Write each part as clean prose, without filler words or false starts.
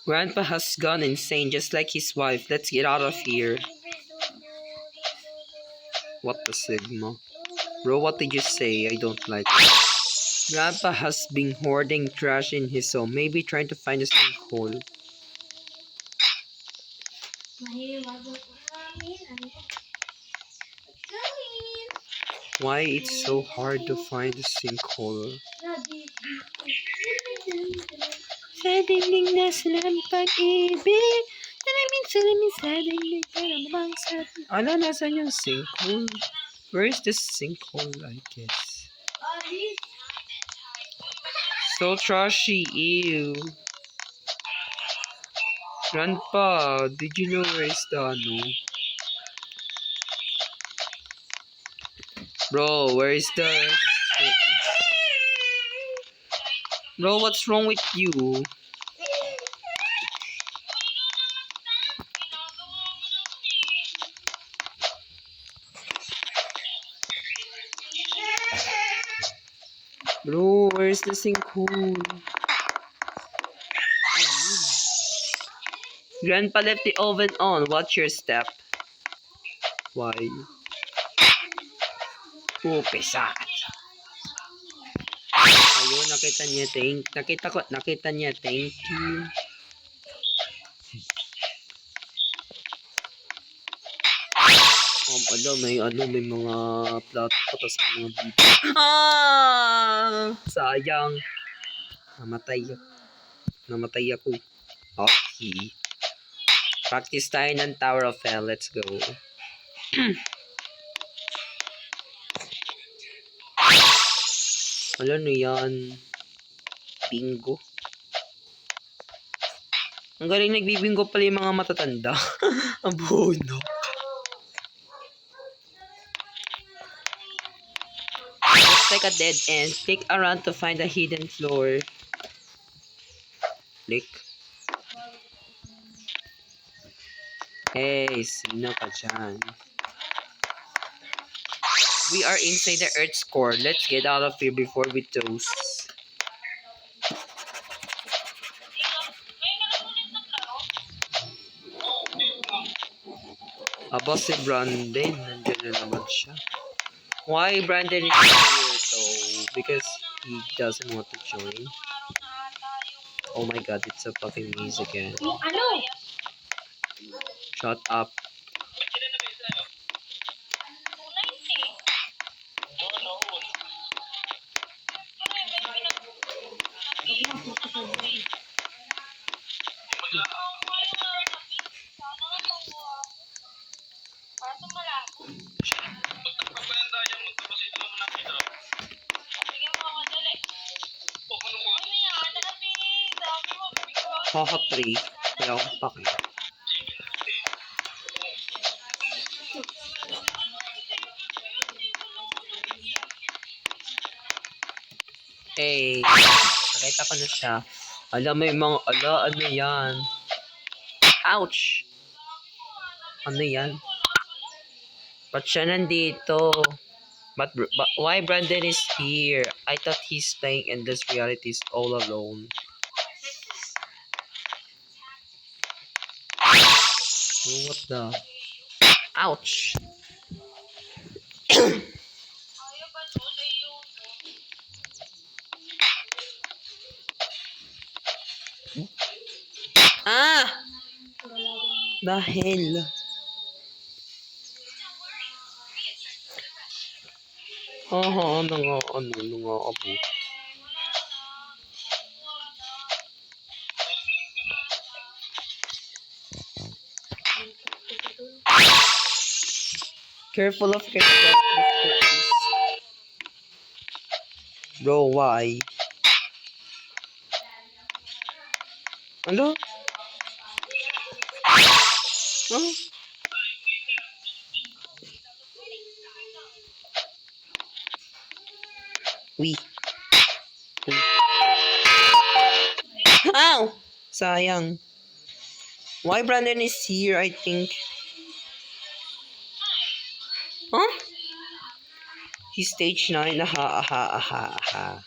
Grandpa has gone insane just like his wife. Let's get out of here. What the Sigma? Bro, what did you say? I don't like it. Grandpa has been hoarding trash in his home. Maybe trying to find a sinkhole. Why it's so hard to find a sinkhole? Sa dingding na ng pag-ibig. Salamin sa dingding ka namang sa... Ala, nasan yung sinkhole? Where is this sinkhole, I guess? So trashy, ew. Grandpa, did you know where is the ano? Bro, where is the... Bro, what's wrong with you? Bro, where is the sinkhole? Grandpa left the oven on. Watch your step. Why? Oh, pesat. Ayun, nakita niya. Nakita niya. Thank you. May mga plato pa, tas mga dito. Sayang. Namatay ako. Okay. Practice tayo ng Tower of Hell. Let's go. Ano yan? Bingo. Ang galing nagbibingo pala yung mga matatanda. Ang bono. Looks like a dead end. Click around to find a hidden floor. Click. Hey, sino ka dyan? We are inside the Earth's core. Let's get out of here before we toast. Aba, si Brandon. Nandiyan na naman siya. Why Brandon is here though? Because he doesn't want to join. Oh my god, it's a fucking maze again. Shut up. Haha 3. Kaya ako pa kayo. Hey, nakita ko na siya. Alam mo yung mga, ano yan? Ouch! Ano yan? Ba't siya nandito? But why Brandon is here? I thought he's playing Endless Realities all alone. Oh, what the? Ouch! The hell? Abot. Careful of cookies. Bro, why? Ano? Huh? Ow! Sayang. Why Brandon is here, I think. Huh? He's stage 9. Ow!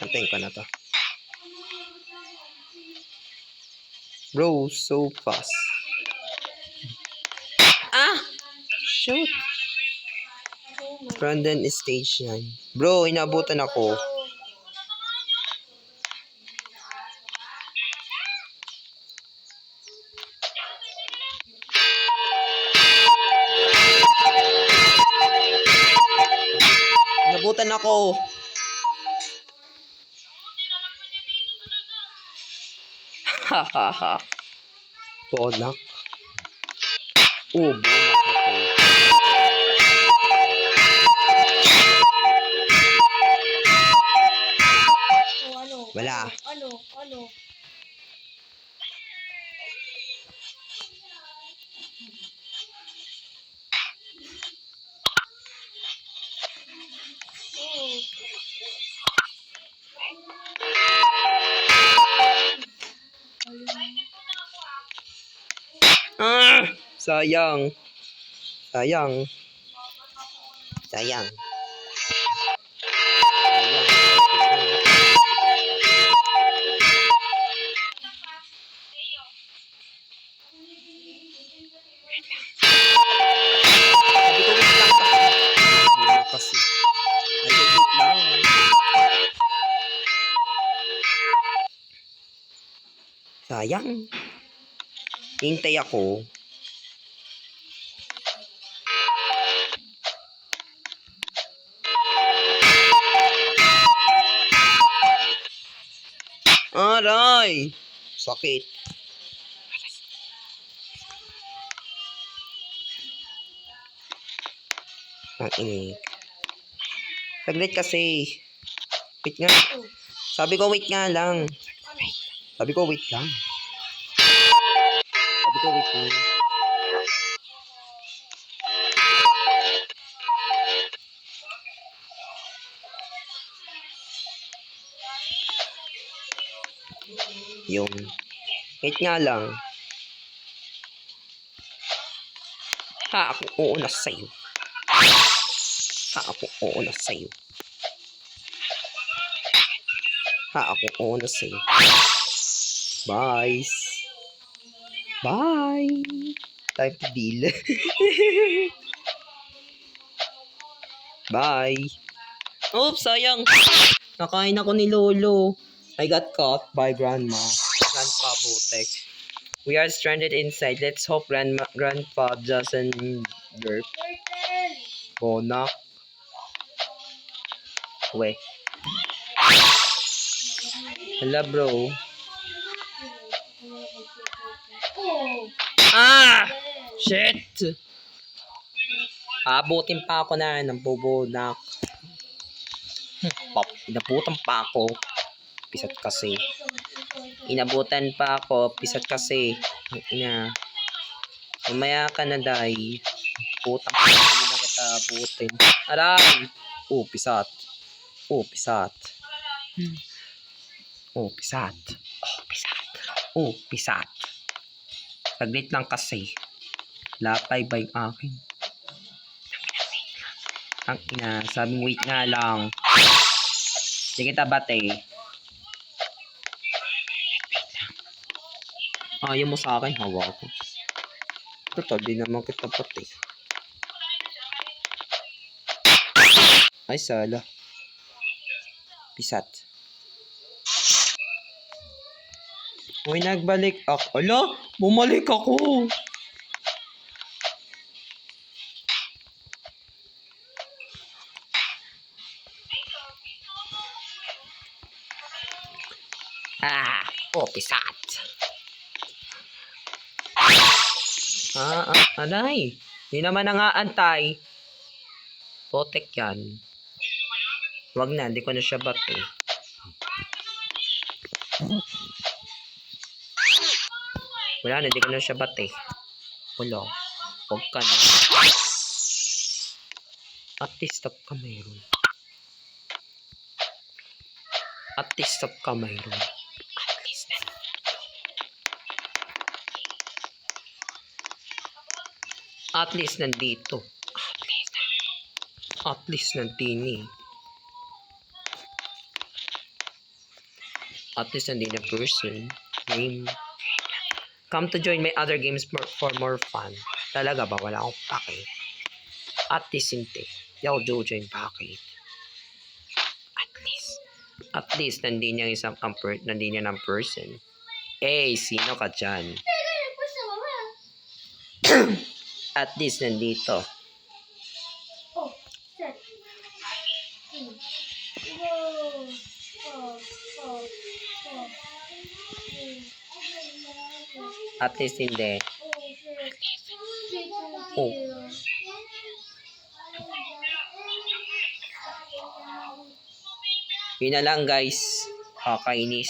Antayin ko na to. Bro, so fast. Ah! Shoot! Brandon is stage 9. Bro, inabutan ako. Inabutan ako. Hahaha. Bonak. Oh, bonak ako. Wala. Ano? Ah! Sayang. Sayang. Sayang. Sabi ko, wait lang kasi. Bonak kasi. Ay, wait lang. Sayang. Hintay ako. Aray! Sakit. Ang ini. Saglit kasi. Wait nga. Sabi ko wait nga lang. Sabi ko wait lang. Sabi ko wait lang. Yung. Wait nga lang. Ha, ako uuna sa'yo. Ha, ako uuna sa'yo. Ha, ako uuna sa'yo. Bye. Bye. Time to deal. Bye. Oops, sayang. Nakain ako ni Lolo. I got caught by Grandma. Grandpa Botek. We are stranded inside. Let's hope Grandpa doesn't burp. Bonak. Wait. Hala, bro. Ah! Shit! Abutin pa ako na ng bobonak. Pop, inabutan pa ako. Pisat kasi. Inabutan pa ako. Pisat kasi. Ina. Mamaya ka na, day. Putang ka na kita abutin. Aray! Oh, pisat. Oh, pisat. Oh, pisat. Oh, pisat. Oh, pisat. Saglit lang kasi. Lapay ba yung akin? Ang ina, sabing wait nga lang. Hindi kita bate. Ayaw mo sa akin, hawa ko. Total, di naman kita bate. Ay, sala. Pisat. Uy, nagbalik ako. Ala, bumalik ako. Ah, oh, pisat. Anay. Di naman nangaantay. Potek yan. Wag na, hindi ko na siya bate. Wala na, hindi ko na siya bate. Wala. Wag ka na. At least stop ka mayroon. At least stop ka mayroon. At least na. At least nandito. At least nandini. At least hindi na person. Game. Come to join my other games for more fun. Talaga ba? Wala akong pake. At least hindi. Hindi ako jojoin pake. At least, nandi niya isang nandi niya ng person. Eh, sino ka dyan? At least, nandito. At least, hindi. Oh. Yun na lang, guys. Kakainis.